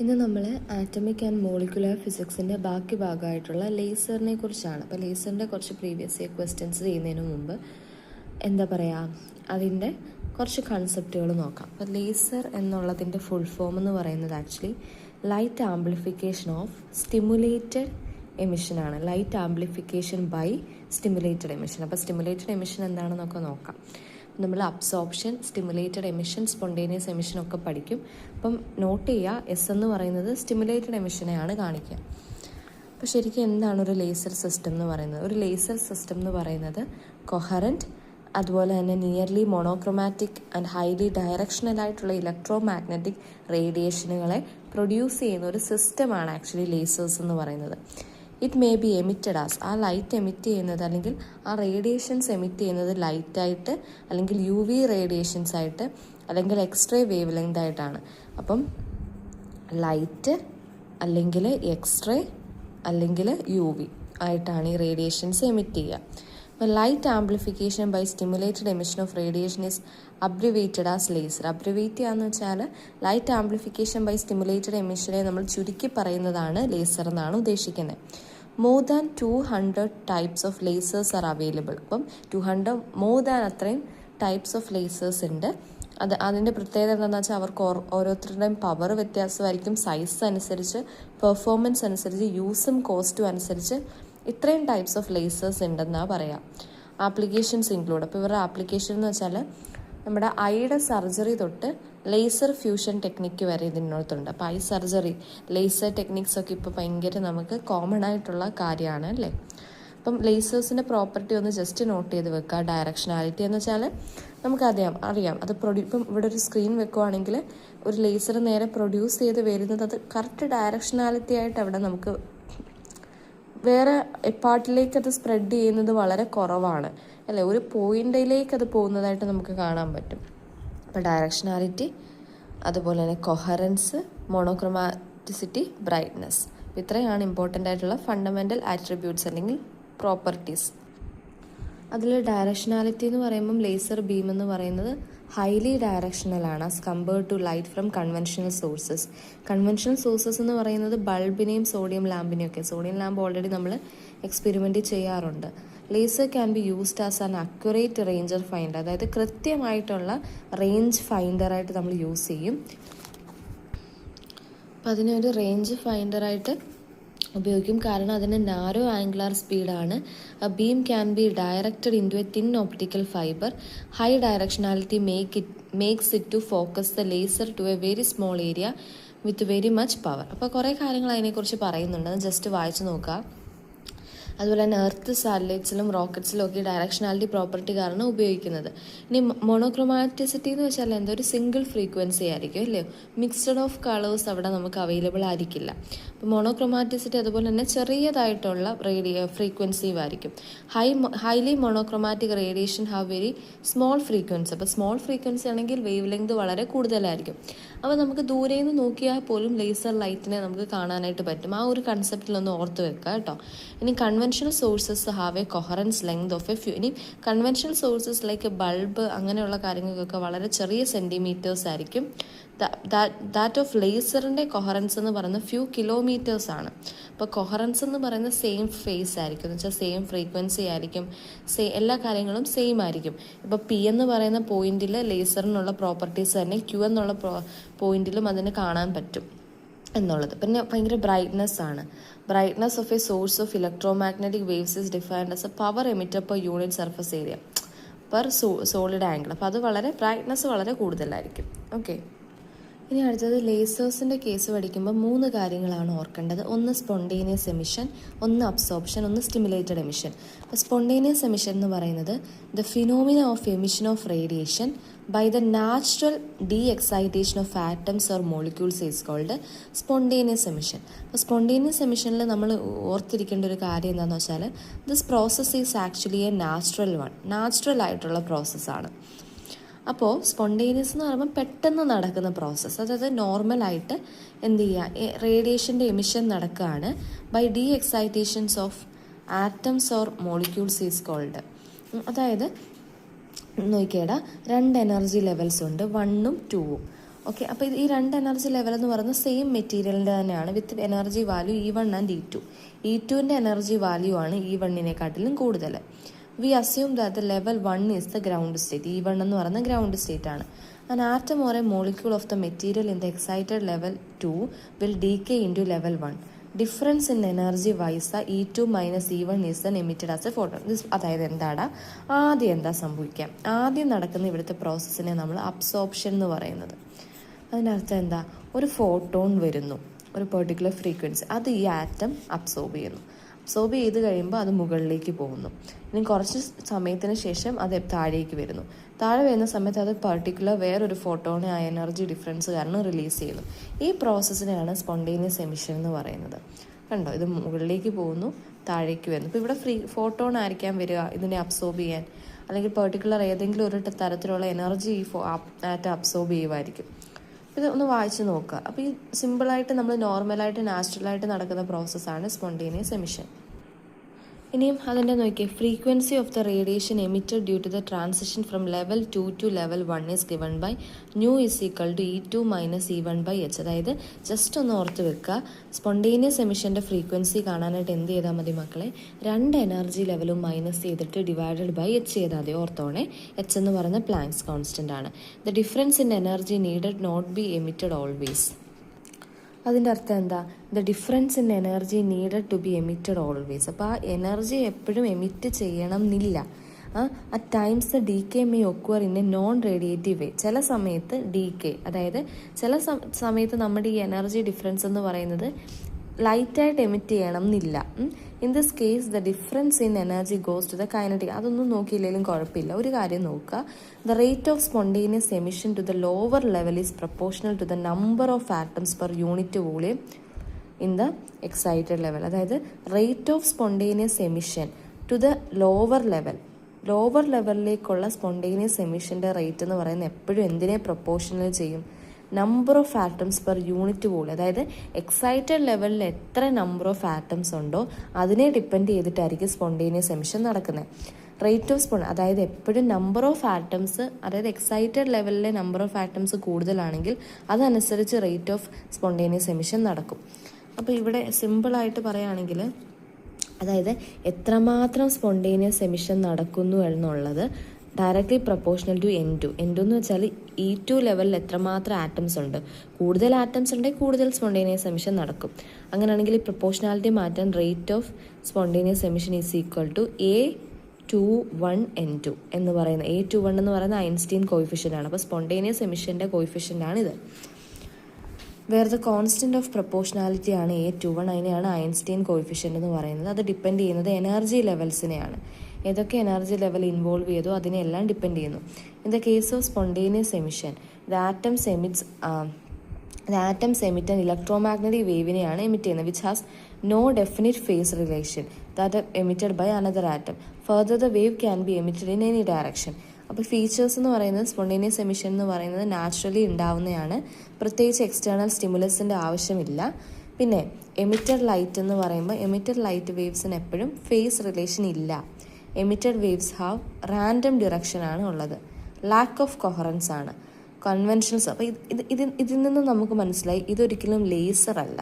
ഇന്ന് നമ്മൾ atomic and molecular ഫിസിക്സിൻ്റെ ബാക്കി ഭാഗമായിട്ടുള്ള ലേസറിനെ കുറിച്ചാണ്. അപ്പോൾ ലേസറിൻ്റെ കുറച്ച് പ്രീവിയസ് ഇയർ ക്വസ്റ്റ്യൻസ് ചെയ്യുന്നതിന് മുമ്പ് എന്താ പറയുക, അതിൻ്റെ കുറച്ച് കൺസെപ്റ്റുകൾ നോക്കാം. അപ്പോൾ ലേസർ എന്നുള്ളതിൻ്റെ ഫുൾ ഫോം എന്ന് പറയുന്നത് actually light amplification of stimulated എമിഷനാണ്. Light amplification by stimulated emission. അപ്പോൾ സ്റ്റിമുലേറ്റഡ് എമിഷൻ എന്താണെന്നൊക്കെ നോക്കാം. നമ്മൾ absorption, stimulated emission, spontaneous emission ഒക്കെ പഠിക്കും. അപ്പം നോട്ട് ചെയ്യുക, എസ് എന്ന് പറയുന്നത് സ്റ്റിമുലേറ്റഡ് എമിഷനെയാണ് കാണിക്കുക. അപ്പോൾ ശരിക്കും എന്താണ് ഒരു ലേസർ സിസ്റ്റം എന്ന് പറയുന്നത്? ഒരു ലേസർ സിസ്റ്റം എന്ന് പറയുന്നത് കൊഹറൻറ്റ്, അതുപോലെ തന്നെ നിയർലി മോണോക്രോമാറ്റിക് ആൻഡ് ഹൈലി ഡയറക്ഷണലായിട്ടുള്ള ഇലക്ട്രോ മാഗ്നറ്റിക് റേഡിയേഷനുകളെ പ്രൊഡ്യൂസ് ചെയ്യുന്ന ഒരു സിസ്റ്റമാണ് ആക്ച്വലി ലേസേഴ്സ് എന്ന് പറയുന്നത്. It may be emitted as, ആ ലൈറ്റ് എമിറ്റ് ചെയ്യുന്നത് അല്ലെങ്കിൽ ആ റേഡിയേഷൻസ് എമിറ്റ് ചെയ്യുന്നത് ലൈറ്റായിട്ട്, അല്ലെങ്കിൽ യു വി റേഡിയേഷൻസ് ആയിട്ട്, അല്ലെങ്കിൽ എക്സ്റേ വേവ് ലെങ്ത് ആയിട്ടാണ്. അപ്പം ലൈറ്റ് അല്ലെങ്കിൽ എക്സ്റേ അല്ലെങ്കിൽ യു വി ആയിട്ടാണ് ഈ റേഡിയേഷൻസ് എമിറ്റ് ചെയ്യുക. അപ്പോൾ light amplification by stimulated emission of radiation is abbreviated as laser. Abbreviate ചെയ്യാന്ന് വെച്ചാൽ ലൈറ്റ് ആംപ്ലിഫിക്കേഷൻ ബൈ സ്റ്റിമുലേറ്റഡ് എമിഷനെ നമ്മൾ ചുരുക്കി പറയുന്നതാണ് ലേസർ എന്നാണ് ഉദ്ദേശിക്കുന്നത്. More than 200 types of lasers are available. അപ്പം 200 മോർ ദാൻ അത്രയും ടൈപ്സ് ഓഫ് ലേസേഴ്സ് ഉണ്ട്. അതിൻ്റെ പ്രത്യേകത എന്താണെന്ന് വെച്ചാൽ അവർക്ക് ഓരോരുത്തരുടെയും പവർ വ്യത്യാസമായിരിക്കും, സൈസ് അനുസരിച്ച്, പെർഫോമൻസ് അനുസരിച്ച്, യൂസും കോസ്റ്റും അനുസരിച്ച് ഇത്രയും ടൈപ്സ് ഓഫ് ലേസേഴ്സ് ഉണ്ടെന്നാണ് പറയാം. Applications include. അപ്പോൾ ഇവരുടെ ആപ്ലിക്കേഷൻ എന്ന് വെച്ചാൽ നമ്മുടെ ഐയുടെ സർജറി തൊട്ട് ലേസർ ഫ്യൂഷൻ ടെക്നിക്ക് വരെ ഇതിനകത്തുണ്ട്. അപ്പോൾ ഐ സർജറി, ലേസർ ടെക്നിക്സ് ഒക്കെ ഇപ്പോൾ ഭയങ്കര നമുക്ക് കോമൺ ആയിട്ടുള്ള കാര്യമാണ് അല്ലേ. അപ്പം ലേസേഴ്സിൻ്റെ പ്രോപ്പർട്ടി ഒന്ന് ജസ്റ്റ് നോട്ട് ചെയ്ത് വെക്കുക. ഡയറക്ഷനാലിറ്റി എന്ന് വെച്ചാൽ നമുക്കറിയാം അത് ഇപ്പം ഇവിടെ ഒരു സ്ക്രീൻ വെക്കുവാണെങ്കിൽ ഒരു ലേസർ നേരെ പ്രൊഡ്യൂസ് ചെയ്ത് വരുന്നത് അത് കറക്റ്റ് ഡയറക്ഷനാലിറ്റി ആയിട്ട് അവിടെ നമുക്ക് വേറെ പാർട്ടിലേക്ക് അത് സ്പ്രെഡ് ചെയ്യുന്നത് വളരെ കുറവാണ് അല്ലേ. ഒരു പോയിന്റിലേക്ക് അത് പോകുന്നതായിട്ട് നമുക്ക് കാണാൻ പറ്റും. അപ്പോൾ ഡയറക്ഷനാലിറ്റി, അതുപോലെ തന്നെ കൊഹറൻസ്, മോണോക്രോമാറ്റിസിറ്റി, ബ്രൈറ്റ്നസ്, ഇത്രയാണ് ഇമ്പോർട്ടൻ്റ് ആയിട്ടുള്ള ഫണ്ടമെൻ്റൽ ആട്രിബ്യൂട്ട്സ് അല്ലെങ്കിൽ പ്രോപ്പർട്ടീസ്. അതിൽ ഡയറക്ഷനാലിറ്റി എന്ന് പറയുമ്പം ലേസർ ബീം എന്ന് പറയുന്നത് ഹൈലി ഡയറക്ഷണലാണ് as compared to light from conventional sources. Conventional sources എന്ന് പറയുന്നത് ബൾബിനെയും സോഡിയം ലാമ്പിനെയും ഒക്കെ. സോഡിയം ലാമ്പ് ഓൾറെഡി നമ്മൾ എക്സ്പെരിമെൻറ്റ് ചെയ്യാറുണ്ട്. Laser can be used as an accurate ranger finder, അതായത് കൃത്യമായിട്ടുള്ള റേഞ്ച് ഫൈൻഡറായിട്ട് നമ്മൾ യൂസ് ചെയ്യും. അപ്പം അതിനൊരു റേഞ്ച് ഫൈൻഡറായിട്ട് ഉപയോഗിക്കും, കാരണം അതിന് നാരോ ആംഗുലാർ സ്പീഡാണ്. Beam can be directed in to a thin optical fibre. High directionality makes it to focus the laser to a very small area with very much power. അപ്പോൾ കുറേ കാര്യങ്ങൾ അതിനെക്കുറിച്ച് പറയുന്നുണ്ട്, അത് ജസ്റ്റ് വായിച്ച് നോക്കുക. അതുപോലെ തന്നെ എർത്ത് സാറ്റലൈറ്റ്സിലും റോക്കറ്റ്സിലും ഒക്കെ ഡയറക്ഷനാലിറ്റി പ്രോപ്പർട്ടി കാരണം ഉപയോഗിക്കുന്നത്. ഇനി മോണോക്രോമാറ്റിസിറ്റി എന്ന് വെച്ചാൽ എന്താ, ഒരു സിംഗിൾ ഫ്രീക്വൻസി ആയിരിക്കും അല്ലേ, മിക്സ്ഡ് ഓഫ് കളേഴ്സ് അവിടെ നമുക്ക് അവൈലബിൾ ആയിരിക്കില്ല. അപ്പോൾ മോണോക്രോമാറ്റിസിറ്റി അതുപോലെ തന്നെ ചെറിയതായിട്ടുള്ള ഫ്രീക്വൻസി ആയിരിക്കും. Highly monochromatic radiation have very small frequency. അപ്പോൾ സ്മോൾ ഫ്രീക്വൻസി ആണെങ്കിൽ വേവ് ലെങ്ത് വളരെ കൂടുതലായിരിക്കും. അപ്പോൾ നമുക്ക് ദൂരെ നിന്ന് നോക്കിയാൽ പോലും ലേസർ ലൈറ്റിനെ നമുക്ക് കാണാനായിട്ട് പറ്റും. ആ ഒരു കൺസെപ്റ്റിലൊന്ന് ഓർത്ത് വെക്കുക കേട്ടോ. ഇനി conventional sources have A coherence length of A few. ഇനി കൺവെൻഷണൽ സോഴ്സസ് ലൈക്ക് ബൾബ് അങ്ങനെയുള്ള കാര്യങ്ങൾക്കൊക്കെ വളരെ ചെറിയ സെൻറ്റിമീറ്റേഴ്സ് ആയിരിക്കും. ദാറ്റ് ഓഫ് ലേസറിൻ്റെ കൊഹറൻസ് എന്ന് പറയുന്നത് ഫ്യൂ കിലോമീറ്റേഴ്സ് ആണ്. അപ്പോൾ കൊഹറൻസ് എന്ന് പറയുന്നത് സെയിം ഫേസ് ആയിരിക്കും, എന്ന് വെച്ചാൽ സെയിം ഫ്രീക്വൻസി ആയിരിക്കും, എല്ലാ കാര്യങ്ങളും സെയിം ആയിരിക്കും. ഇപ്പോൾ പി എന്ന് പറയുന്ന പോയിന്റിൽ ലേസറിനുള്ള പ്രോപ്പർട്ടീസ് തന്നെ ക്യൂ എന്നുള്ള പോയിന്റിലും അതിന് കാണാൻ പറ്റും എന്നുള്ളത്. പിന്നെ ഭയങ്കര ബ്രൈറ്റ്നസ് ആണ്. Brightness of A source of electro magnetic waves is defined as A power emitter per unit surface area per solid angle. അപ്പോൾ അത് ബ്രൈറ്റ്നസ് വളരെ കൂടുതലായിരിക്കും. ഓക്കെ, ഇനി അടുത്തത് ലേസേഴ്സിൻ്റെ കേസ് പഠിക്കുമ്പോൾ 3 കാര്യങ്ങളാണ് ഓർക്കേണ്ടത്. ഒന്ന് സ്പോണ്ടേനിയസ് എമിഷൻ, ഒന്ന് അബ്സോർപ്ഷൻ, ഒന്ന് സ്റ്റിമുലേറ്റഡ് എമിഷൻ. അപ്പോൾ സ്പോണ്ടേനിയസ് എമിഷൻ എന്ന് പറയുന്നത് the phenomena of emission of radiation by the natural de excitation of atoms or molecules is called spontaneous emission. അപ്പോൾ സ്പോണ്ടേനിയസ് എമിഷനിൽ നമ്മൾ ഓർത്തിരിക്കേണ്ട ഒരു കാര്യം എന്താണെന്ന് വെച്ചാൽ this process is actually a natural ആയിട്ടുള്ള പ്രോസസ്സാണ്. അപ്പോൾ സ്പോണ്ടേനിയസ് എന്ന് പറയുമ്പോൾ പെട്ടെന്ന് നടക്കുന്ന പ്രോസസ്സ്, അതായത് നോർമലായിട്ട് എന്ത് ചെയ്യുക, റേഡിയേഷൻ്റെ എമിഷൻ നടക്കുകയാണ് by the excitations of atoms or molecules is called. അതായത് നോക്കിയേടാ, 2 എനർജി ലെവൽസ് ഉണ്ട്, 1ഉം 2ഉം. ഓക്കെ, അപ്പോൾ ഈ രണ്ട് എനർജി ലെവൽ എന്ന് പറയുന്നത് സെയിം മെറ്റീരിയലിൻ്റെ തന്നെയാണ് with energy value E1 and E2. E2ൻ്റെ എനർജി വാല്യൂ ആണ് E1-നെക്കാട്ടിലും കൂടുതൽ. We assume that the level 1 is the ground state. E1 എന്ന് പറയുന്ന ഗ്രൗണ്ട് സ്റ്റേറ്റ് ആണ്. An atom or a molecule of the material in the excited level 2 will decay into level 1. Difference in energy wise E2 minus E1 is then emitted as a photon. അതായത് എന്താണ് ആദ്യം എന്താ സംഭവിക്കാം? ആദ്യം നടക്കുന്ന ഇവിടുത്തെ പ്രോസസ്സിനെ നമ്മൾ അബ്സോർപ്ഷൻ എന്ന് പറയുന്നത്. അതിനർത്ഥം എന്താ? ഒരു ഫോട്ടോൺ വരുന്നു, ഒരു പെർട്ടിക്കുലർ ഫ്രീക്വൻസി, അത് ഈ ആറ്റം അബ്സോർബ് ചെയ്യുന്നു. അബ്സോർബ് ചെയ്ത് കഴിയുമ്പോൾ അത് മുകളിലേക്ക് പോകുന്നു. ഇനി കുറച്ച് സമയത്തിന് ശേഷം അത് താഴേക്ക് വരുന്നു. താഴെ വരുന്ന സമയത്ത് അത് പെർട്ടിക്കുലർ വേറൊരു ഫോട്ടോണെ ആ എനർജി ഡിഫറൻസ് കാരണം റിലീസ് ചെയ്യുന്നു. ഈ പ്രോസസ്സിനെയാണ് സ്പോണ്ടേനിയസ് എമിഷൻ എന്ന് പറയുന്നത്. കണ്ടോ, ഇത് മുകളിലേക്ക് പോകുന്നു, താഴേക്ക് വരുന്നു. ഇപ്പോൾ ഇവിടെ ഫോട്ടോൺ ആയിരിക്കാം വരിക ഇതിനെ അബ്സോർബ് ചെയ്യാൻ, അല്ലെങ്കിൽ പെർട്ടിക്കുലർ ഏതെങ്കിലും ഒരു തരത്തിലുള്ള എനർജി ഈ ആറ്റം അബ്സോർബ് ചെയ്യുമായിരിക്കും. ഇത് ഒന്ന് വായിച്ച് നോക്കുക. അപ്പോൾ ഈ സിമ്പിളായിട്ട് നമ്മൾ നോർമലായിട്ട് നാച്ചുറലായിട്ട് നടക്കുന്ന പ്രോസസ്സാണ് സ്പോണ്ടേനിയസ് എമിഷൻ. ഇനിയും അതിൻ്റെ നോക്കിയേ, frequency of the radiation emitted due to the transition from level 2 to level 1 is given by nu is equal to E2 minus E1 by H. അതായത് ജസ്റ്റ് ഒന്ന് ഓർത്ത് വെക്കുക, സ്പോണ്ടേനിയസ് എമിഷൻ്റെ ഫ്രീക്വൻസി കാണാനായിട്ട് എന്ത് ചെയ്താൽ മതി മക്കളെ? രണ്ട് എനർജി ലെവലും മൈനസ് ചെയ്തിട്ട് ഡിവൈഡഡ് ബൈ H ചെയ്താൽ മതി. ഓർത്തോണേ, H എന്ന് പറയുന്ന പ്ലാങ്ക്സ് കോൺസ്റ്റൻ്റ് ആണ്. The difference in energy needed not be emitted always. അതിൻ്റെ അർത്ഥം എന്താ? The difference in energy needed to be emitted always. അപ്പോൾ ആ എനർജി എപ്പോഴും എമിറ്റ് ചെയ്യണം എന്നില്ല. At times the decay may occur in a non radiative way. ചില സമയത്ത് ഡീകെ, അതായത് ചില സമയത്ത് നമ്മുടെ ഈ എനർജി ഡിഫറൻസ് എന്ന് പറയുന്നത് ലൈറ്റായിട്ട് എമിറ്റ് ചെയ്യണം എന്നില്ല. In this case the difference in energy goes to the kinetic. അതൊന്നും നോക്കിയില്ലെങ്കിലും കുഴപ്പമില്ല. ഒരു കാര്യം നോക്കുക, the rate of spontaneous emission to the lower level is proportional to the number of atoms per unit volume in the excited level. അതായത് rate of spontaneous emission to the lower ലെവലിലേക്കുള്ള spontaneous എമിഷൻ്റെ rate എന്ന് പറയുന്നത് എപ്പോഴും എന്തിനെ proportional ചെയ്യും? Number of atoms per unit volume. അതായത് excited ലെവലിൽ എത്ര നമ്പർ ഓഫ് ആറ്റംസ് ഉണ്ടോ അതിനെ ഡിപ്പെൻഡ് ചെയ്തിട്ടായിരിക്കും സ്പോണ്ടേനിയസ് എമിഷൻ നടക്കുന്നത്. റേറ്റ് ഓഫ് അതായത് എപ്പോഴും നമ്പർ ഓഫ് ആറ്റംസ്, അതായത് എക്സൈറ്റഡ് ലെവലിലെ നമ്പർ ഓഫ് ആറ്റംസ് കൂടുതലാണെങ്കിൽ അതനുസരിച്ച് റേറ്റ് ഓഫ് സ്പോണ്ടേനിയസ് എമിഷൻ നടക്കും. അപ്പോൾ ഇവിടെ സിമ്പിളായിട്ട് പറയുകയാണെങ്കിൽ, അതായത് എത്രമാത്രം സ്പോണ്ടേനിയസ് എമിഷൻ നടക്കുന്നു എന്നുള്ളത് directly proportional to N2. N2 എന്ന് വെച്ചാൽ E2 ലെവലിൽ എത്രമാത്രം ആറ്റംസ് ഉണ്ട്. കൂടുതൽ ആറ്റംസ് ഉണ്ടെങ്കിൽ കൂടുതൽ സ്പോണ്ടേനിയസ് എമിഷൻ നടക്കും. അങ്ങനെയാണെങ്കിൽ ഈ പ്രൊപ്പോർഷണാലിറ്റി മാറ്റാൻ rate of spontaneous emission is equal to A21 N2 എന്ന് പറയുന്നത്. A21 എന്ന് പറയുന്നത് ഐൻസ്റ്റീൻ കോയിഫിഷ്യൻ്റ് ആണ്. അപ്പോൾ സ്പോണ്ടേനിയസ് എമിഷൻ്റെ കോയിഫിഷ്യൻ്റ് ആണ് ഇത്. വേറെ കോൺസ്റ്റന്റ് ഓഫ് പ്രൊപ്പോർഷണാലിറ്റി ആണ് A21, അതിനെയാണ് ഐൻസ്റ്റീൻ കോയിഫിഷ്യൻ്റ് എന്ന് പറയുന്നത്. അത് ഡിപ്പെൻഡ് ചെയ്യുന്നത് എനർജി ലെവൽസിനെയാണ്. ഏതൊക്കെ എനർജി ലെവൽ ഇൻവോൾവ് ചെയ്തോ അതിനെല്ലാം ഡിപ്പെൻഡ് ചെയ്യുന്നു. In the case of spontaneous emission the atoms emit an electromagnetic വേവിനെയാണ് എമിറ്റ് ചെയ്യുന്നത്, which has no definite phase relation that emitted by another atom. Further the wave can be emitted in any direction. അപ്പോൾ features എന്ന് പറയുന്നത് spontaneous emission എന്ന് പറയുന്നത് naturally ഉണ്ടാവുന്നതാണ്. പ്രത്യേകിച്ച് external സ്റ്റിമുലസിൻ്റെ ആവശ്യമില്ല. പിന്നെ എമിറ്റഡ് ലൈറ്റ് എന്ന് പറയുമ്പോൾ എമിറ്റഡ് ലൈറ്റ് വേവ്സിന് എപ്പോഴും ഫേസ് റിലേഷൻ ഇല്ല. Emitted waves have random direction ആണ് ഉള്ളത്. ലാക്ക് ഓഫ് കൊഹറൻസ് ആണ്. കൺവെൻഷൻസ്. അപ്പോൾ ഇതിൽ നിന്ന് നമുക്ക് മനസ്സിലായി ഇതൊരിക്കലും ലേസർ അല്ല.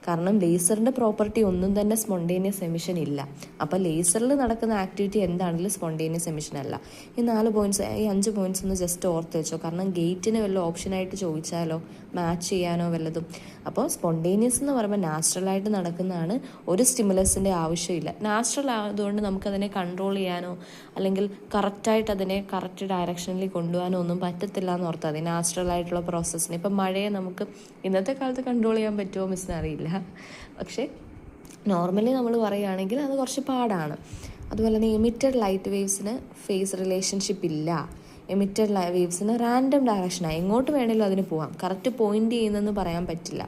കാരണം ലേസറിൻ്റെ പ്രോപ്പർട്ടി ഒന്നും തന്നെ സ്പോണ്ടേനിയസ് എമിഷൻ ഇല്ല. അപ്പോൾ ലേസറിൽ നടക്കുന്ന ആക്ടിവിറ്റി എന്താണെങ്കിലും സ്പോണ്ടേനിയസ് എമിഷൻ അല്ല. ഈ 5 പോയിന്റ്സ് ഒന്ന് ജസ്റ്റ് ഓർത്ത് വെച്ചോ. കാരണം ഗേറ്റിന് വല്ല ഓപ്ഷനായിട്ട് ചോദിച്ചാലോ മാച്ച് ചെയ്യാനോ വല്ലതും. അപ്പോൾ സ്പോണ്ടേനിയസ് എന്ന് പറയുമ്പോൾ നാച്ചുറലായിട്ട് നടക്കുന്നതാണ്. ഒരു സ്റ്റിമുലസിൻ്റെ ആവശ്യമില്ല. നാച്ചുറൽ ആയതുകൊണ്ട് നമുക്കതിനെ കൺട്രോൾ ചെയ്യാനോ അല്ലെങ്കിൽ കറക്റ്റായിട്ട് അതിനെ കറക്റ്റ് ഡയറക്ഷനിൽ കൊണ്ടുപോകാനോ ഒന്നും പറ്റത്തില്ല എന്ന് ഓർത്താൽ മതി. നാച്ചുറൽ ആയിട്ടുള്ള പ്രോസസ്സിന് ഇപ്പം മഴയെ നമുക്ക് ഇന്നത്തെ കാലത്ത് കൺട്രോൾ ചെയ്യാൻ പറ്റുമോ മിസ്സിന് അറിയില്ല. പക്ഷേ നോർമലി നമ്മൾ പറയുകയാണെങ്കിൽ അത് കുറച്ച് പാടാണ്. അതുപോലെ തന്നെ എമിറ്റഡ് ലൈറ്റ് വേവ്സിന് ഫേസ് റിലേഷൻഷിപ്പ് ഇല്ല. എമിറ്റഡ് വേവ്സിന് റാൻഡം ഡയറക്ഷനാണ്. എങ്ങോട്ട് വേണമെങ്കിലും അതിന് പോകാം. കറക്റ്റ് പോയിന്റ് ചെയ്യുന്നതെന്ന് പറയാൻ പറ്റില്ല.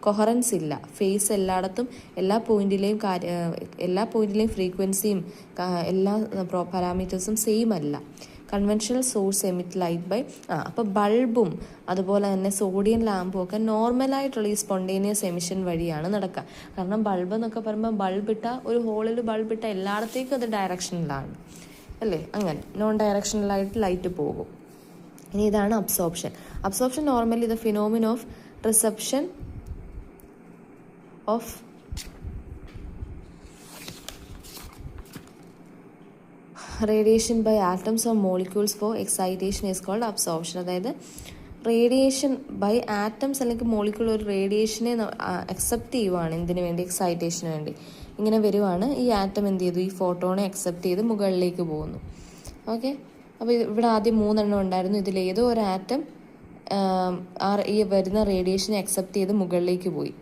കൊഹറൻസ് ഇല്ല. ഫേസ് എല്ലായിടത്തും എല്ലാ പോയിന്റിലെയും ഫ്രീക്വൻസിയും എല്ലാ പാരാമീറ്റേഴ്സും സെയിം അല്ല. Conventional source emit light by അപ്പോൾ ബൾബും അതുപോലെ തന്നെ സോഡിയം ലാമ്പും ഒക്കെ നോർമലായിട്ടുള്ള ഈ സ്പോണ്ടേനിയസ് എമിഷൻ വഴിയാണ് നടക്കുക. കാരണം ബൾബ് എന്നൊക്കെ പറയുമ്പോൾ ഒരു ഹോളിൽ ബൾബിട്ട എല്ലായിടത്തേക്കും അത് ഡയറക്ഷനിലാണ് അല്ലേ? അങ്ങനെ നോൺ ഡയറക്ഷണലായിട്ട് ലൈറ്റ് പോകും. ഇനി ഇതാണ് absorption. Absorption normally the phenomena of reception of radiation by atoms or molecules for excitation is called absorption. അതായത് റേഡിയേഷൻ ബൈ ആറ്റംസ് അല്ലെങ്കിൽ മോളിക്യൂൾ ഒരു റേഡിയേഷനെ അക്സെപ്റ്റ് ചെയ്യുവാണ്. എന്തിനു വേണ്ടി? എക്സൈറ്റേഷന് വേണ്ടി. ഇങ്ങനെ വരുവാണ്. ഈ ആറ്റം എന്ത് ചെയ്തു? ഈ ഫോട്ടോണെ അക്സെപ്റ്റ് ചെയ്ത് മുകളിലേക്ക് പോകുന്നു. ഓക്കെ, അപ്പോൾ ഇവിടെ ആദ്യം 3 ഉണ്ടായിരുന്നു. ഇതിലേതോ ഒരു ആറ്റം ഈ വരുന്ന റേഡിയേഷനെ അക്സെപ്റ്റ് ചെയ്ത് മുകളിലേക്ക് പോയി.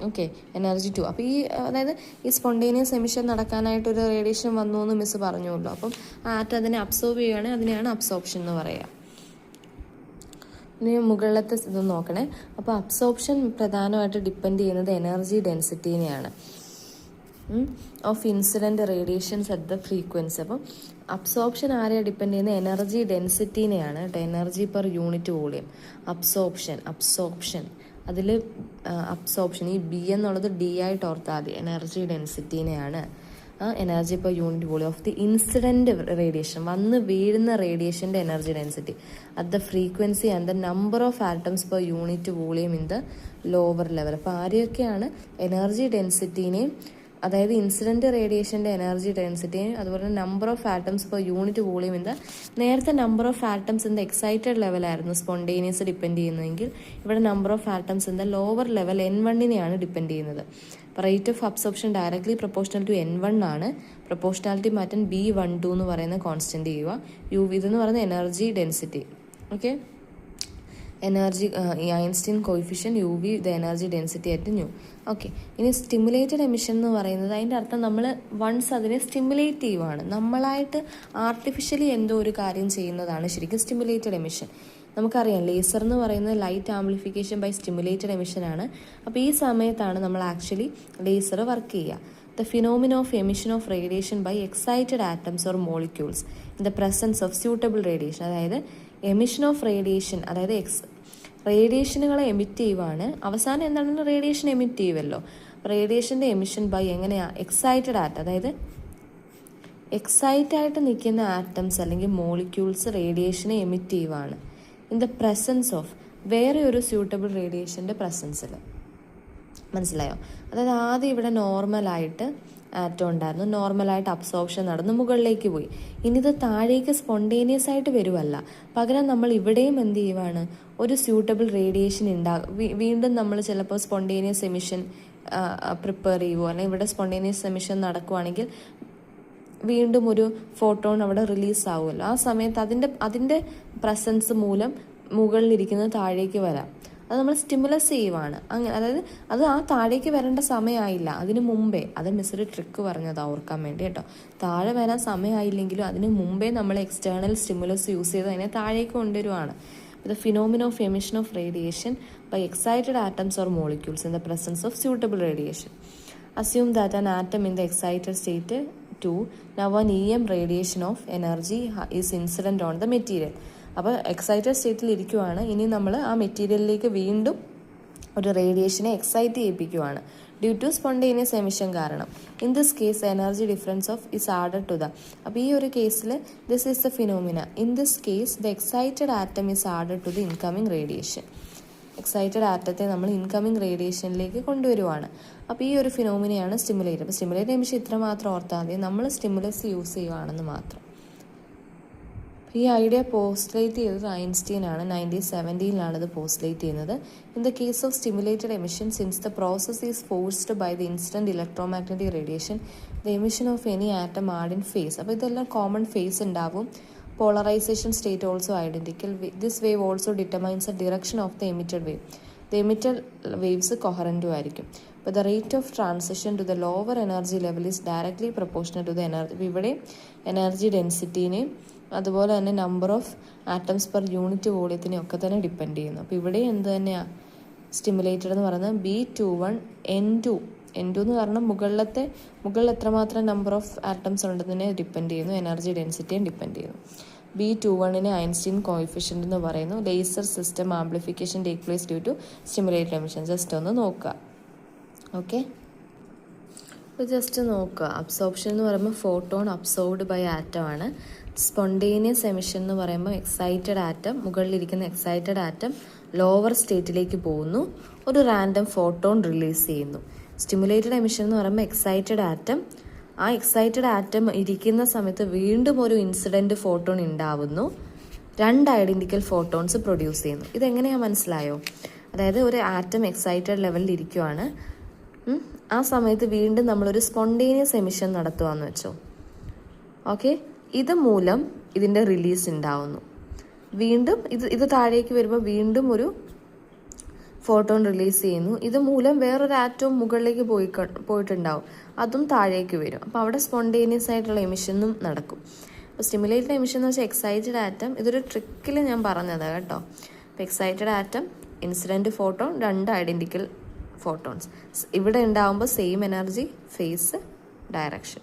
Okay, energy 2. അപ്പോൾ അതായത് ഈ സ്പോണ്ടേനിയസ് എമിഷൻ നടക്കാനായിട്ടൊരു റേഡിയേഷൻ വന്നു എന്ന് മിസ് പറഞ്ഞുള്ളൂ. അപ്പം ആറ്റം അതിനെ അബ്സോർബ് ചെയ്യുകയാണെങ്കിൽ അതിനെയാണ് അബ്സോർപ്ഷൻ എന്ന് പറയുക. ഇനി മുകളിലത്തെ ഇത് നോക്കണേ. അപ്പോൾ അബ്സോർപ്ഷൻ പ്രധാനമായിട്ട് ഡിപ്പെൻഡ് ചെയ്യുന്നത് എനർജി ഡെൻസിറ്റീനെയാണ് of incident radiations at the frequency. അപ്പം അബ്സോർപ്ഷൻ ആരെയാണ് ഡിപ്പെൻഡ് ചെയ്യുന്നത്? എനർജി ഡെൻസിറ്റീനെയാണ്. Energy per unit volume. Absorption അതിൽ അബ്സോർപ്ഷൻ ഈ ബി എന്നുള്ളത് ഡി ആയിട്ട് ഓർത്താൽ മതി. എനർജി ഡെൻസിറ്റീനെയാണ് energy per unit volume of the incident radiation, വന്ന് വീഴുന്ന റേഡിയേഷൻ്റെ energy density at the frequency and the number of atoms per unit volume in the lower level. അപ്പോൾ ആരെയൊക്കെയാണ് എനർജി ഡെൻസിറ്റീനെയും അതായത് ഇൻസിഡൻറ്റ് റേഡിയേഷൻ്റെ എനർജി ഡെൻസിറ്റിയും അതുപോലെ number of atoms per unit volume in the നേരത്തെ number of atoms in the excited ലെവലായിരുന്നു spontaneous depend ചെയ്യുന്നതെങ്കിൽ ഇവിടെ number of atoms in the lower level N1നെയാണ് ഡിപ്പെൻഡ് ചെയ്യുന്നത്. അപ്പോൾ rate of absorption directly proportional to N1 ആണ്. Proportionality മാറ്റാൻ B12 എന്ന് പറയുന്ന കോൺസ്റ്റൻറ്റ് ചെയ്യുക. ഇതെന്ന് പറയുന്ന energy density. Okay, energy Einstein coefficient UV the energy density at new. Okay, ഇനി സ്റ്റിമുലേറ്റഡ് എമിഷൻ എന്ന് പറയുന്നത് അതിൻ്റെ അർത്ഥം നമ്മൾ വൺസ് അതിനെ സ്റ്റിമുലേറ്റ് ചെയ്യുവാണ്. നമ്മളായിട്ട് ആർട്ടിഫിഷ്യലി എന്തോ ഒരു കാര്യം ചെയ്യുന്നതാണ് ശരിക്കും സ്റ്റിമുലേറ്റഡ് എമിഷൻ. നമുക്കറിയാം ലേസർ എന്ന് പറയുന്നത് light amplification by stimulated emission ആണ്. അപ്പോൾ ഈ സമയത്താണ് നമ്മൾ ആക്ച്വലി ലേസർ വർക്ക് ചെയ്യുക. The phenomena of emission of radiation by excited atoms or molecules in the presence of suitable radiation. അതായത് എമിഷൻ ഓഫ് റേഡിയേഷൻ അതായത് റേഡിയേഷനുകളെ എമിറ്റ് ചെയ്യുവാണ്. അവസാനം എന്താണെന്ന് റേഡിയേഷൻ എമിറ്റ് ചെയ്യുമല്ലോ. റേഡിയേഷൻ്റെ എമിഷൻ ബൈ എങ്ങനെയാണ്? എക്സൈറ്റഡ് ആറ്റം, അതായത് എക്സൈറ്റ് ആയിട്ട് നിൽക്കുന്ന ആറ്റംസ് അല്ലെങ്കിൽ മോളിക്യൂൾസ് റേഡിയേഷനെ എമിറ്റ് ചെയ്യുവാണ് ഇൻ ദ പ്രസൻസ് ഓഫ് വേറെ ഒരു സ്യൂട്ടബിൾ റേഡിയേഷൻ്റെ പ്രസൻസിൽ. മനസ്സിലായോ? അതായത് ആദ്യം ഇവിടെ നോർമലായിട്ട് ആറ്റം ഉണ്ടായിരുന്നു, നോർമലായിട്ട് അബ്സോർപ്ഷൻ നടന്ന് മുകളിലേക്ക് പോയി. ഇനി ഇത് താഴേക്ക് സ്പോണ്ടേനിയസ് ആയിട്ട് വരുമല്ല, പകരം നമ്മൾ ഇവിടെയും എന്ത് ചെയ്യുവാണ്? ഒരു സ്യൂട്ടബിൾ റേഡിയേഷൻ വീണ്ടും നമ്മൾ ചിലപ്പോൾ സ്പോണ്ടേനിയസ് എമിഷൻ പ്രിപ്പയർ ചെയ്യുമോ, അല്ലെങ്കിൽ ഇവിടെ സ്പോണ്ടേനിയസ് എമിഷൻ നടക്കുവാണെങ്കിൽ വീണ്ടും ഒരു ഫോട്ടോൺ അവിടെ റിലീസ് ആവുമല്ലോ. ആ സമയത്ത് അതിൻ്റെ പ്രസൻസ് മൂലം മുകളിലിരിക്കുന്നത് താഴേക്ക് വരാം. അത് നമ്മൾ സ്റ്റിമുലസ് ചെയ്യുവാണ്. അങ്ങനെ അതായത് അത് ആ താഴേക്ക് വരേണ്ട സമയമായില്ല, അതിന് മുമ്പേ. അത് മിസ്സൊരു ട്രിക്ക് പറഞ്ഞതാണ് ഓർക്കാൻ വേണ്ടി കേട്ടോ. താഴെ വരാൻ സമയമായില്ലെങ്കിലും അതിന് മുമ്പേ നമ്മൾ എക്സ്റ്റേണൽ സ്റ്റിമുലസ് യൂസ് ചെയ്ത് അതിനെ താഴേക്ക് കൊണ്ടുവരുവാണ്. The phenomena of emission of radiation by excited atoms or molecules in the presence of suitable radiation. Assume that an atom in the excited state 2 now an EM radiation of energy is incident on the material. അപ്പോൾ excited സ്റ്റേറ്റിൽ ഇരിക്കുവാണ്. ഇനി നമ്മൾ ആ മെറ്റീരിയലിലേക്ക് വീണ്ടും ഒരു റേഡിയേഷനെ എക്സൈറ്റ് ചെയ്യിപ്പിക്കുവാണ് ഡ്യൂ ടു സ്പോണ്ടേനിയസ് എമിഷൻ കാരണം. In this case energy difference of is added to the. അപ്പോൾ ഈ ഒരു കേസിൽ this is the phenomena. In this case the excited atom is added to the incoming radiation. Excited ആറ്റത്തെ നമ്മൾ incoming റേഡിയേഷനിലേക്ക് കൊണ്ടുവരുവാണ്. അപ്പോൾ ഈ ഒരു ഫിനോമിനയാണ് സ്റ്റിമുലേറ്റ്. അപ്പോൾ സ്റ്റിമുലേറ്റ് എമിഷൻ ഇത്ര മാത്രം ഓർത്താൽ മതി, നമ്മൾ സ്റ്റിമുലസ് യൂസ് ചെയ്യുവാണെന്ന് മാത്രം. ഈ ഐഡിയ പോസ്റ്റ്ലേറ്റ് ചെയ്തത് ഐൻസ്റ്റീൻ ആണ്. 1917 ഇത് പോസ്റ്റ്ലേറ്റ് ചെയ്യുന്നത്. In the case of stimulated emission, since the process is forced by the instant electromagnetic radiation, the emission of any atom add in phase. അപ്പോൾ ഇതെല്ലാം കോമൺ ഫേസ് ഉണ്ടാവും. Polarisation state also identical. This wave also determines the direction of the emitted wave. The emitted waves കൊഹറൻറ്റും ആയിരിക്കും. അപ്പോൾ the rate of transition to the lower energy level is directly proportional to the energy. ഇവിടെ energy ഡെൻസിറ്റീനെയും അതുപോലെ തന്നെ number of atoms per unit വോളിയത്തിനെ ഒക്കെ തന്നെ depend ചെയ്യുന്നു. അപ്പോൾ ഇവിടെ എന്ത് തന്നെയാണ് സ്റ്റിമുലേറ്റഡ് എന്ന് പറയുന്നത്? B21 N2 എന്ന് പറഞ്ഞാൽ മുകളിൽ എത്രമാത്രം നമ്പർ ഓഫ് ആറ്റംസ് ഉണ്ടെന്നതിനെ ഡിപ്പെൻഡ് ചെയ്യുന്നു, എനർജി ഡെൻസിറ്റിയും ഡിപ്പെൻഡ് ചെയ്യുന്നു. B21 ഐൻസ്റ്റീൻ കോയിഫിഷ്യൻ്റ് എന്ന് പറയുന്നു. Laser system amplification take place due to stimulated emission. Just ഒന്ന് നോക്കുക. ഓക്കെ, അപ്പോൾ ജസ്റ്റ് നോക്കുക. അബ്സോർപ്ഷൻ എന്ന് പറയുമ്പോൾ ഫോട്ടോൺ അബ്സോർബ്ഡ് ബൈ ആറ്റം ആണ്. സ്പോണ്ടേനിയസ് എമിഷൻ എന്ന് പറയുമ്പോൾ എക്സൈറ്റഡ് ആറ്റം, മുകളിലിരിക്കുന്ന എക്സൈറ്റഡ് ആറ്റം ലോവർ സ്റ്റേറ്റിലേക്ക് പോകുന്നു, ഒരു റാൻഡം ഫോട്ടോൺ റിലീസ് ചെയ്യുന്നു. സ്റ്റിമുലേറ്റഡ് എമിഷൻ എന്ന് പറയുമ്പോൾ എക്സൈറ്റഡ് ആറ്റം, ആ എക്സൈറ്റഡ് ആറ്റം ഇരിക്കുന്ന സമയത്ത് വീണ്ടും ഒരു ഇൻസിഡൻറ്റ് ഫോട്ടോൺ ഉണ്ടാവുന്നു, 2 ഐഡൻറ്റിക്കൽ ഫോട്ടോൺസ് പ്രൊഡ്യൂസ് ചെയ്യുന്നു. ഇതെങ്ങനെയാണ് മനസ്സിലായോ? അതായത് ഒരു ആറ്റം എക്സൈറ്റഡ് ലെവലിൽ ഇരിക്കുവാണ്, ആ സമയത്ത് വീണ്ടും നമ്മളൊരു സ്പോണ്ടേനിയസ് എമിഷൻ നടത്തുകയെന്ന് വെച്ചോ. ഓക്കെ, ഇത് മൂലം ഇതിൻ്റെ റിലീസ് ഉണ്ടാവുന്നു. വീണ്ടും ഇത് താഴേക്ക് വരുമ്പോൾ വീണ്ടും ഒരു ഫോട്ടോൺ റിലീസ് ചെയ്യുന്നു. ഇത് മൂലം വേറൊരു ആറ്റവും മുകളിലേക്ക് പോയിട്ടുണ്ടാവും, അതും താഴേക്ക് വരും. അപ്പോൾ അവിടെ സ്പോണ്ടേനിയസ് ആയിട്ടുള്ള എമിഷനും നടക്കും. അപ്പോൾ സ്റ്റിമുലേറ്റഡ് എമിഷൻ എന്ന് വെച്ചാൽ എക്സൈറ്റഡ് ആറ്റം, ഇതൊരു ട്രിക്കിൽ ഞാൻ പറഞ്ഞതാണ് കേട്ടോ. അപ്പോൾ excited atom, incident photon, 2 identical photons. ഇവിടെ ഉണ്ടാകുമ്പോൾ സെയിം എനർജി, ഫേസ്, ഡയറക്ഷൻ.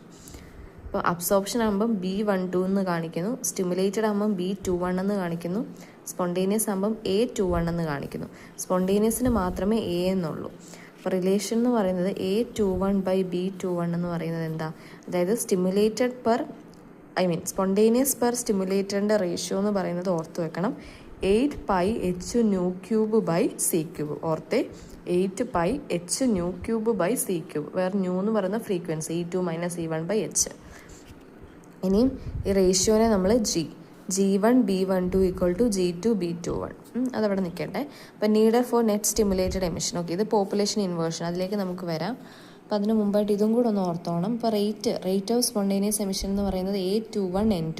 അപ്പോൾ അബ്സോർപ്ഷൻ ആകുമ്പം B12 എന്ന് കാണിക്കുന്നു, സ്റ്റിമുലേറ്റഡ് ആകുമ്പം B21 എന്ന് കാണിക്കുന്നു, സ്പോണ്ടേനിയസ് ആകുമ്പം A21 എന്ന് കാണിക്കുന്നു. സ്പോണ്ടേനിയസിന് മാത്രമേ A എന്നുള്ളൂ. അപ്പോൾ റിലേഷൻ എന്ന് പറയുന്നത് A21/B21 എന്ന് പറയുന്നത് എന്താ? അതായത് സ്റ്റിമുലേറ്റഡ് സ്പോണ്ടേനിയസ് പെർ സ്റ്റിമുലേറ്ററിൻ്റെ റേഷ്യോ എന്ന് പറയുന്നത് ഓർത്ത് വെക്കണം, 8πh⁻³ ഓർത്തെ, 8πh⁻³ വേറെ ന്യൂ എന്ന് പറയുന്ന ഫ്രീക്വൻസി E2 - E1/h. ഇനിയും ഈ റേഷ്യോനെ നമ്മൾ G1B12 = G2B21 അതവിടെ നിൽക്കട്ടെ. അപ്പം needed for net stimulated emission. Okay, ഇത് പോപ്പുലേഷൻ ഇൻവേർഷൻ, അതിലേക്ക് നമുക്ക് വരാം. അപ്പം അതിന് മുമ്പായിട്ട് ഇതും കൂടെ ഒന്ന് ഓർത്തോണം. ഇപ്പോൾ റേറ്റ് ഓഫ് സ്പോണ്ടേനിയസ് എമിഷൻ എന്ന് പറയുന്നത് A21N2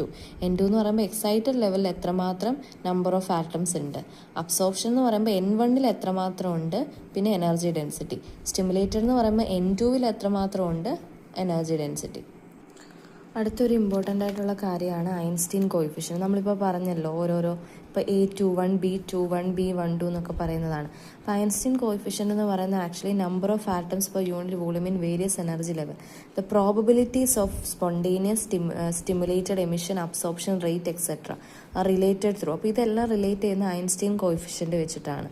എന്ന് പറയുമ്പോൾ എക്സൈറ്റഡ് ലെവലിൽ എത്രമാത്രം നമ്പർ ഓഫ് ആറ്റംസ് ഉണ്ട്, അബ്സോർപ്ഷൻ എന്ന് പറയുമ്പോൾ N1 എത്രമാത്രം ഉണ്ട്, പിന്നെ എനർജി ഡെൻസിറ്റി. സ്റ്റിമുലേറ്റഡ് എന്ന് പറയുമ്പോൾ N2 എത്രമാത്രം ഉണ്ട്, എനർജി ഡെൻസിറ്റി. അടുത്തൊരു ഇമ്പോർട്ടൻ്റ് ആയിട്ടുള്ള കാര്യമാണ് ഐൻസ്റ്റീൻ കോയിഫിഷ്യൻ്റ്. നമ്മളിപ്പോൾ പറഞ്ഞല്ലോ ഓരോരോ, ഇപ്പോൾ A21, B21, B12 എന്നൊക്കെ പറയുന്നതാണ്. അപ്പോൾ ഐൻസ്റ്റീൻ കോയിഫിഷ്യൻ്റ് എന്ന് പറയുന്നത് actually number of atoms per unit volume in various energy level, the probabilities of spontaneous stimulated emission, absorption rate etcetera are related through. അപ്പോൾ ഇതെല്ലാം റിലേറ്റ് ചെയ്യുന്ന ഐൻസ്റ്റീൻ കോയിഫിഷ്യൻ്റ് വെച്ചിട്ടാണ്.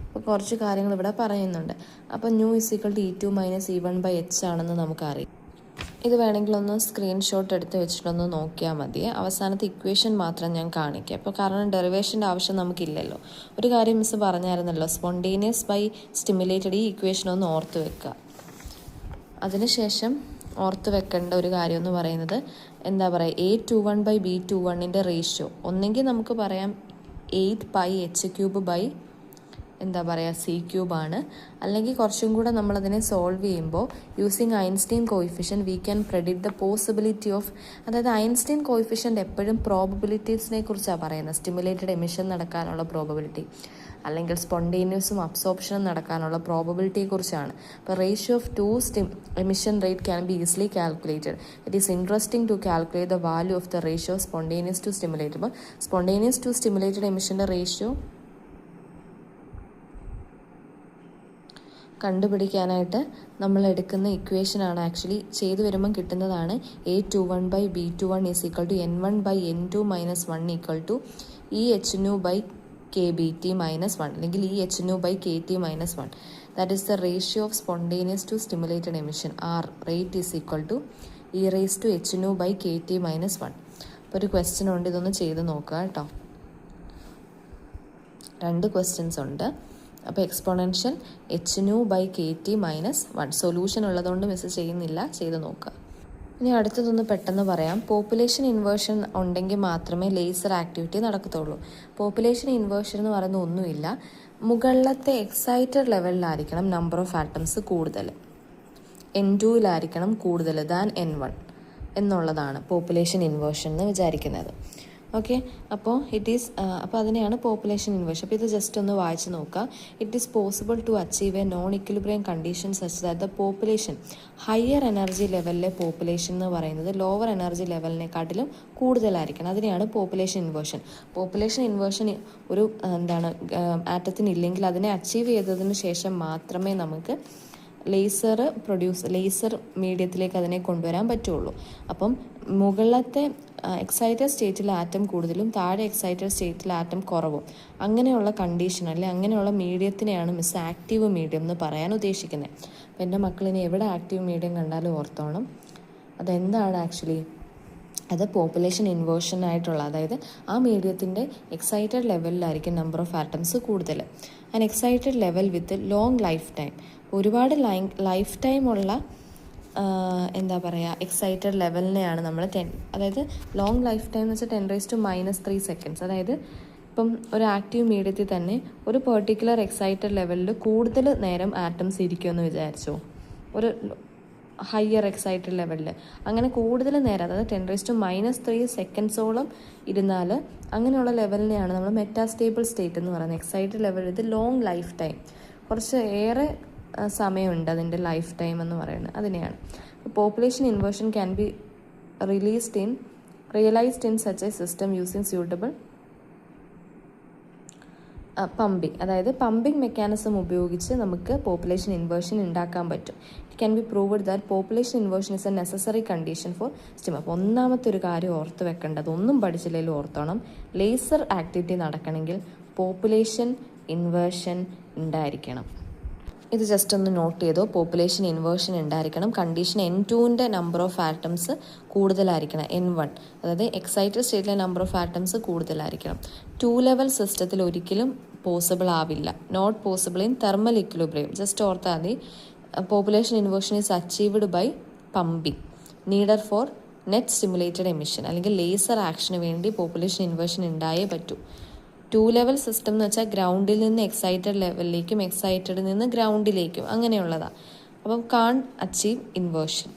അപ്പോൾ കുറച്ച് കാര്യങ്ങൾ ഇവിടെ പറയുന്നുണ്ട്. അപ്പോൾ ന്യൂ =E2 - E1/h ആണെന്ന് നമുക്കറിയാം. ഇത് വേണമെങ്കിൽ ഒന്ന് സ്ക്രീൻഷോട്ട് എടുത്ത് വെച്ചിട്ടൊന്ന് നോക്കിയാൽ മതി. അവസാനത്തെ ഇക്വേഷൻ മാത്രം ഞാൻ കാണിക്കാം. അപ്പോൾ കാരണം ഡെറിവേഷൻ്റെ ആവശ്യം നമുക്കില്ലല്ലോ. ഒരു കാര്യം മിസ് പറഞ്ഞായിരുന്നല്ലോ, സ്പോണ്ടേനിയസ് ബൈ സ്റ്റിമുലേറ്റഡ്, ഈ ഇക്വേഷൻ ഒന്ന് ഓർത്ത് വെക്കുക. അതിനുശേഷം ഓർത്ത് വെക്കേണ്ട ഒരു കാര്യം എന്ന് പറയുന്നത് എന്താ പറയുക, A21/B21 റേഷ്യോ ഒന്നെങ്കിൽ നമുക്ക് പറയാം 8πh³ C³ ആണ്. അല്ലെങ്കിൽ കുറച്ചും കൂടെ നമ്മളതിനെ സോൾവ് ചെയ്യുമ്പോൾ using Einstein coefficient we can predict the possibility of, അതായത് ഐൻസ്റ്റീൻ കോയിഫിഷ്യൻ്റ് എപ്പോഴും പ്രോബബിലിറ്റീസിനെ കുറിച്ചാണ് പറയുന്നത്. സ്റ്റിമുലേറ്റഡ് എമിഷൻ നടക്കാനുള്ള പ്രോബബിലിറ്റി, അല്ലെങ്കിൽ സ്പോണ്ടേനിയസും അബ്സോർപ്ഷനും നടക്കാനുള്ള പ്രോബബിലിറ്റിയെക്കുറിച്ചാണ്. അപ്പോൾ ratio of 2 emission rate can be easily calculated. It is interesting to calculate the value of the ratio of spontaneous to stimulated. അപ്പോൾ സ്പോണ്ടേനിയസ് ടു സ്റ്റിമുലേറ്റഡ് എമിഷൻ്റെ റേഷ്യോ കണ്ടുപിടിക്കാനായിട്ട് നമ്മൾ എടുക്കുന്ന ഇക്വേഷനാണ് ആക്ച്വലി ചെയ്തു വരുമ്പം കിട്ടുന്നതാണ് A21/B21 = N1/N2 - 1 = Ehν/kBt - 1 അല്ലെങ്കിൽ Ehν/kT - 1. That is the ratio of spontaneous to stimulated emission. R rate = E⁻hν/kT - 1. അപ്പോൾ ഒരു ക്വസ്റ്റ്യൻ ഉണ്ട്, ഇതൊന്ന് ചെയ്ത് നോക്കുക കേട്ടോ. 2 ക്വസ്റ്റ്യൻസ് ഉണ്ട്. അപ്പോൾ എക്സ്പോണൻഷ്യൽ hν/kT - 1 സൊല്യൂഷൻ ഉള്ളതുകൊണ്ട് മിസ് ചെയ്യുന്നില്ല, ചെയ്ത് നോക്കുക. ഇനി അടുത്തതൊന്ന് പെട്ടെന്ന് പറയാം. പോപ്പുലേഷൻ ഇൻവേർഷൻ ഉണ്ടെങ്കിൽ മാത്രമേ ലേസർ ആക്ടിവിറ്റി നടക്കത്തുള്ളൂ. പോപ്പുലേഷൻ ഇൻവേർഷൻ എന്ന് പറയുന്ന ഒന്നുമില്ല, മുകളിലത്തെ എക്സൈറ്റഡ് ലെവലിലായിരിക്കണം നമ്പർ ഓഫ് ആറ്റംസ് കൂടുതൽ, N2 കൂടുതൽ ദാൻ N1 എന്നുള്ളതാണ് പോപ്പുലേഷൻ ഇൻവേർഷൻ എന്ന് വിചാരിക്കുന്നത്. ഓക്കെ, അപ്പോൾ അതിനെയാണ് പോപ്പുലേഷൻ ഇൻവേർഷൻ. അപ്പോൾ ഇത് ജസ്റ്റ് ഒന്ന് വായിച്ച് നോക്കുക. It is possible to achieve a non equilibrium condition such that the population, higher energy ലെവലിലെ പോപ്പുലേഷൻ എന്ന് പറയുന്നത് ലോവർ എനർജി ലെവലിനെക്കാട്ടിലും കൂടുതലായിരിക്കണം. അതിനെയാണ് പോപ്പുലേഷൻ ഇൻവേർഷൻ. പോപ്പുലേഷൻ ഇൻവേർഷൻ ഒരു ആറ്റത്തിന് ഇല്ലെങ്കിൽ അതിനെ അച്ചീവ് ചെയ്തതിന് ശേഷം മാത്രമേ നമുക്ക് ലേസർ മീഡിയത്തിലേക്ക് അതിനെ കൊണ്ടുവരാൻ പറ്റുള്ളൂ. അപ്പം മുകളിലത്തെ എക്സൈറ്റഡ് സ്റ്റേറ്റിൽ ആറ്റം കൂടുതലും താഴെ എക്സൈറ്റഡ് സ്റ്റേറ്റിൽ ആറ്റം കുറവും, അങ്ങനെയുള്ള കണ്ടീഷൻ അങ്ങനെയുള്ള മീഡിയത്തിനെയാണ് മിസ് ആക്റ്റീവ് മീഡിയം എന്ന് പറയാൻ ഉദ്ദേശിക്കുന്നത്. അപ്പോൾ എൻ്റെ മക്കളിനെ എവിടെ ആക്റ്റീവ് മീഡിയം കണ്ടാലും ഓർത്തോണം അതെന്താണ് ആക്ച്വലി അത് പോപ്പുലേഷൻ ഇൻവേർഷൻ ആയിട്ടുള്ള, അതായത് ആ മീഡിയത്തിൻ്റെ എക്സൈറ്റഡ് ലെവലിലായിരിക്കും നമ്പർ ഓഫ് ആറ്റംസ് കൂടുതൽ. And excited level with long life time, ഒരുപാട് ലൈഫ് ടൈം ഉള്ള എന്താ പറയുക എക്സൈറ്റഡ് ലെവലിനെയാണ് നമ്മൾ അതായത് ലോങ് ലൈഫ് ടൈം എന്ന് വെച്ചാൽ 10⁻³ സെക്കൻഡ്സ്. അതായത് ഇപ്പം ഒരു ആക്റ്റീവ് മീഡിയത്തിൽ തന്നെ ഒരു പെർട്ടിക്കുലർ എക്സൈറ്റഡ് ലെവലിൽ കൂടുതൽ നേരം ആറ്റംസ് ഇരിക്കുമെന്ന് വിചാരിച്ചോ, ഒരു ഹയർ എക്സൈറ്റഡ് ലെവലിൽ അങ്ങനെ കൂടുതൽ നേരം, അതായത് 10⁻³ സെക്കൻഡ്സോളം ഇരുന്നാൽ അങ്ങനെയുള്ള ലെവലിനെയാണ് നമ്മൾ മെറ്റാസ്റ്റേബിൾ സ്റ്റേറ്റ് എന്ന് പറയുന്നത്. എക്സൈറ്റഡ് ലെവൽ ഇത് ലോങ് ലൈഫ് ടൈം, കുറച്ച് ഏറെ സമയമുണ്ട് അതിൻ്റെ ലൈഫ് ടൈം എന്ന് പറയുന്നത്, അതിനെയാണ്. Population inversion can be realised in such a system using suitable pumping. അതായത് പമ്പിങ് മെക്കാനിസം ഉപയോഗിച്ച് നമുക്ക് പോപ്പുലേഷൻ ഇൻവേർഷൻ ഉണ്ടാക്കാൻ പറ്റും. It can be proved that population inversion is a necessary condition for stim. അപ്പോൾ ഒന്നാമത്തെ ഒരു കാര്യം ഓർത്ത് വെക്കേണ്ടത്, ഒന്നും പഠിച്ചില്ലെങ്കിലും ഓർത്തോണം, ലേസർ ആക്ടിവിറ്റി നടക്കണമെങ്കിൽ പോപ്പുലേഷൻ ഇൻവേർഷൻ ഉണ്ടായിരിക്കണം. ഇത് ജസ്റ്റ് ഒന്ന് നോട്ട് ചെയ്തോ, പോപ്പുലേഷൻ ഇൻവേർഷൻ ഉണ്ടായിരിക്കണം. കണ്ടീഷൻ N2ൻ്റെ നമ്പർ ഓഫ് ആറ്റംസ് കൂടുതലായിരിക്കണം, N1, അതായത് എക്സൈറ്റഡ് സ്റ്റേറ്റിലെ നമ്പർ ഓഫ് ആറ്റംസ് കൂടുതലായിരിക്കണം. 2 ലെവൽ സിസ്റ്റത്തിൽ ഒരിക്കലും പോസിബിൾ ആവില്ല, not possible in thermal equilibrium. Just ഓർത്താൽ മതി, population inversion is achieved by pumping needed for net stimulated emission, അല്ലെങ്കിൽ ലേസർ ആക്ഷന് വേണ്ടി പോപ്പുലേഷൻ ഇൻവേർഷൻ ഉണ്ടായേ പറ്റൂ. 2 ലെവൽ സിസ്റ്റം എന്ന് വെച്ചാൽ ഗ്രൗണ്ടിൽ നിന്ന് എക്സൈറ്റഡ് ലെവലിലേക്കും എക്സൈറ്റഡിൽ നിന്ന് ഗ്രൗണ്ടിലേക്കും അങ്ങനെയുള്ളതാണ്. അപ്പം കാൺ അച്ചീവ് ഇൻവേർഷൻ.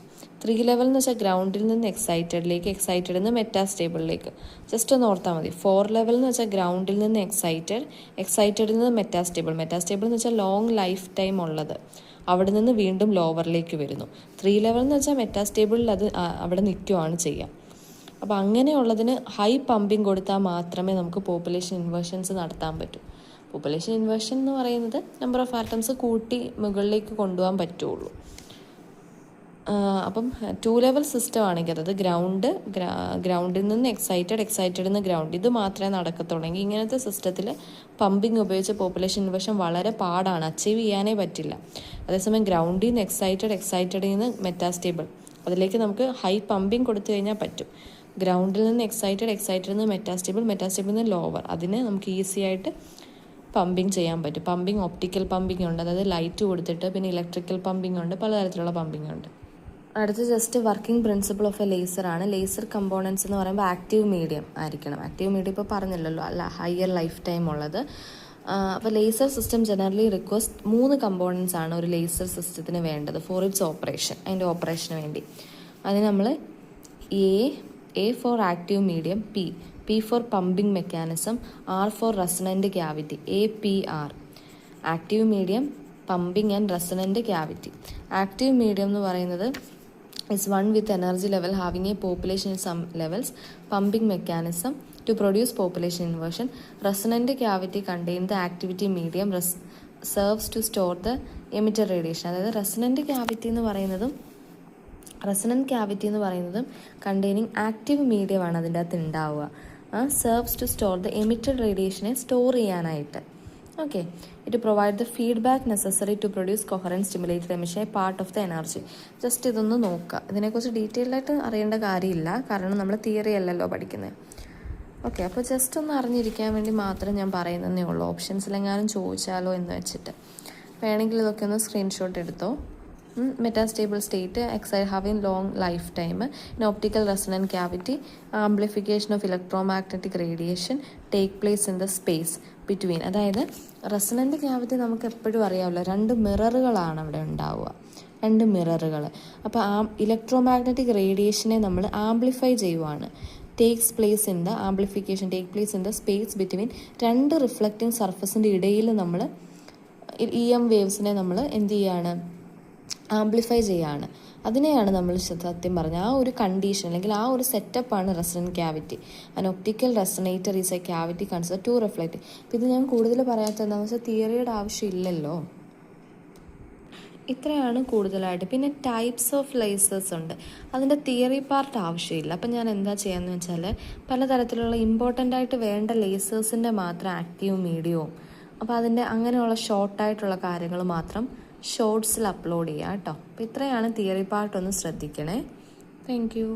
3 ലെവൽ എന്ന് വെച്ചാൽ ഗ്രൗണ്ടിൽ നിന്ന് എക്സൈറ്റഡിലേക്ക്, എക്സൈറ്റഡിൽ നിന്ന് മെറ്റാസ്റ്റേബിളിലേക്ക്. ജസ്റ്റ് ഒന്ന് ഓർത്താൽ മതി. 4 ലെവൽ എന്ന് വെച്ചാൽ ഗ്രൗണ്ടിൽ നിന്ന് എക്സൈറ്റഡിൽ നിന്ന് മെറ്റാസ്റ്റേബിൾ എന്ന് വെച്ചാൽ ലോങ് ലൈഫ് ടൈം ഉള്ളത്, അവിടെ നിന്ന് വീണ്ടും ലോവറിലേക്ക് വരുന്നു. 3 ലെവൽ എന്ന് വെച്ചാൽ മെറ്റാസ്റ്റേബിളിൽ അത് അവിടെ നിൽക്കുകയാണ് ചെയ്യുക. അപ്പോൾ അങ്ങനെയുള്ളതിന് ഹൈ പമ്പിങ് കൊടുത്താൽ മാത്രമേ നമുക്ക് പോപ്പുലേഷൻ ഇൻവേർഷൻസ് നടത്താൻ പറ്റൂ. പോപ്പുലേഷൻ ഇൻവേർഷൻ എന്ന് പറയുന്നത് നമ്പർ ഓഫ് ആറ്റംസ് കൂട്ടി മുകളിലേക്ക് കൊണ്ടുപോകാൻ പറ്റുള്ളൂ. അപ്പം 2 ലെവൽ സിസ്റ്റം ആണെങ്കിൽ, അതായത് ഗ്രൗണ്ടിൽ നിന്ന് എക്സൈറ്റഡിൽ നിന്ന് ഗ്രൗണ്ട്, ഇത് മാത്രമേ നടക്കത്തുള്ളൂ. എങ്കിൽ ഇങ്ങനത്തെ സിസ്റ്റത്തിൽ പമ്പിങ് ഉപയോഗിച്ച് പോപ്പുലേഷൻ ഇൻവേർഷൻ വളരെ പാടാണ്, അച്ചീവ് ചെയ്യാനേ പറ്റില്ല. അതേസമയം ഗ്രൗണ്ടിൽ നിന്ന് എക്സൈറ്റഡിൽ നിന്ന് മെറ്റാസ്റ്റേബിൾ, അതിലേക്ക് നമുക്ക് ഹൈ പമ്പിങ് കൊടുത്തു കഴിഞ്ഞാൽ പറ്റും. ഗ്രൗണ്ടിൽ നിന്ന് എക്സൈറ്റഡിൽ നിന്ന് മെറ്റാസ്റ്റേബിൾ നിന്ന് ലോവർ, അതിന് നമുക്ക് ഈസി ആയിട്ട് പമ്പിങ് ചെയ്യാൻ പറ്റും. പമ്പിങ് ഒപ്റ്റിക്കൽ പമ്പിങ് ഉണ്ട്, അതായത് ലൈറ്റ് കൊടുത്തിട്ട്, പിന്നെ ഇലക്ട്രിക്കൽ പമ്പിങ് ഉണ്ട്, പലതരത്തിലുള്ള പമ്പിങ് ഉണ്ട്. അടുത്ത് just working principle of A laser ആണ്. ലേസർ കമ്പോണൻസ് എന്ന് പറയുമ്പോൾ ആക്റ്റീവ് മീഡിയം ആയിരിക്കണം. ആക്റ്റീവ് മീഡിയം ഇപ്പോൾ പറഞ്ഞില്ലല്ലോ, അല്ല ഹയർ ലൈഫ് ടൈം ഉള്ളത്. അപ്പോൾ laser system generally request 3 components ആണ് ഒരു ലേസർ സിസ്റ്റത്തിന് വേണ്ടത് ഫോർ ഇറ്റ്സ് ഓപ്പറേഷൻ, അതിൻ്റെ ഓപ്പറേഷന് വേണ്ടി. അതിന് നമ്മൾ A for active medium, P for pumping mechanism, R for resonant cavity, APR. Active medium, pumping and resonant cavity. Active medium എന്ന് പറയുന്നത് is one with energy level having a population in some levels, pumping mechanism to produce population inversion. Resonant cavity contain the activity medium serves to store the emitted radiation. അതായത് resonant cavity എന്ന് പറയുന്നതും containing active മീഡിയമാണ് അതിൻ്റെ അകത്ത് ഉണ്ടാവുക. Serves to store the emitted റേഡിയേഷനെ store ചെയ്യാനായിട്ട്. Okay, it provide the feedback necessary to produce coherent stimulated emission a part of the energy. Just ഇതൊന്ന് നോക്കുക, ഇതിനെക്കുറിച്ച് ഡീറ്റെയിൽഡ് ആയിട്ട് അറിയേണ്ട കാര്യമില്ല, കാരണം നമ്മൾ തിയറി അല്ലല്ലോ പഠിക്കുന്നത്. ഓക്കെ, അപ്പോൾ ജസ്റ്റ് ഒന്ന് അറിഞ്ഞിരിക്കാൻ വേണ്ടി മാത്രം ഞാൻ പറയുന്നതേ ഉള്ളൂ. ഓപ്ഷൻസിലെങ്ങാനും ചോദിച്ചാലോ എന്ന് വെച്ചിട്ട് വേണമെങ്കിൽ ഇതൊക്കെ ഒന്ന് സ്ക്രീൻഷോട്ട് എടുത്തോ. Metastable state, having long lifetime, in optical resonant cavity, amplification of electromagnetic radiation take place in the space between. അതായത് റെസണൻറ്റ് ക്യാവിറ്റി നമുക്ക് എപ്പോഴും അറിയാമല്ലോ, 2 മിററുകളാണ് അവിടെ ഉണ്ടാവുക, 2 മിററുകൾ. അപ്പോൾ ആ ഇലക്ട്രോമാഗ്നറ്റിക് റേഡിയേഷനെ നമ്മൾ ആംപ്ലിഫൈ ചെയ്യുവാണ്. Amplification take place in the space between 2 reflecting സർഫസിൻ്റെ ഇടയിൽ നമ്മൾ EM വേവ്സിനെ നമ്മൾ എന്ത് ചെയ്യാണ്, ആംപ്ലിഫൈ ചെയ്യാണ്. അതിനെയാണ് നമ്മൾ സത്യം പറഞ്ഞ ആ ഒരു കണ്ടീഷൻ അല്ലെങ്കിൽ ആ ഒരു സെറ്റപ്പാണ് resonant cavity. And optical resonator is a cavity consider to reflect. അപ്പോൾ ഇത് ഞാൻ കൂടുതൽ പറയാത്തത് എന്താണെന്ന് വെച്ചാൽ തിയറിയുടെ ആവശ്യമില്ലല്ലോ, ഇത്രയാണ് കൂടുതലായിട്ട്. പിന്നെ ടൈപ്സ് ഓഫ് ലേസേഴ്സ് ഉണ്ട്, അതിൻ്റെ തിയറി പാർട്ട് ആവശ്യമില്ല. അപ്പം ഞാൻ എന്താ ചെയ്യാന്ന് വെച്ചാൽ പലതരത്തിലുള്ള ഇമ്പോർട്ടൻ്റ് ആയിട്ട് വേണ്ട ലേസേഴ്സിൻ്റെ മാത്രം ആക്റ്റീവ് മീഡിയവും, അപ്പോൾ അതിൻ്റെ അങ്ങനെയുള്ള ഷോർട്ടായിട്ടുള്ള കാര്യങ്ങൾ മാത്രം ഷോർട്സിൽ അപ്ലോഡ് ചെയ്യാം കേട്ടോ. അപ്പോൾ ഇത്രയാണ് തിയറി പാർട്ട്, ഒന്ന് ശ്രദ്ധിക്കണേ. Thank you.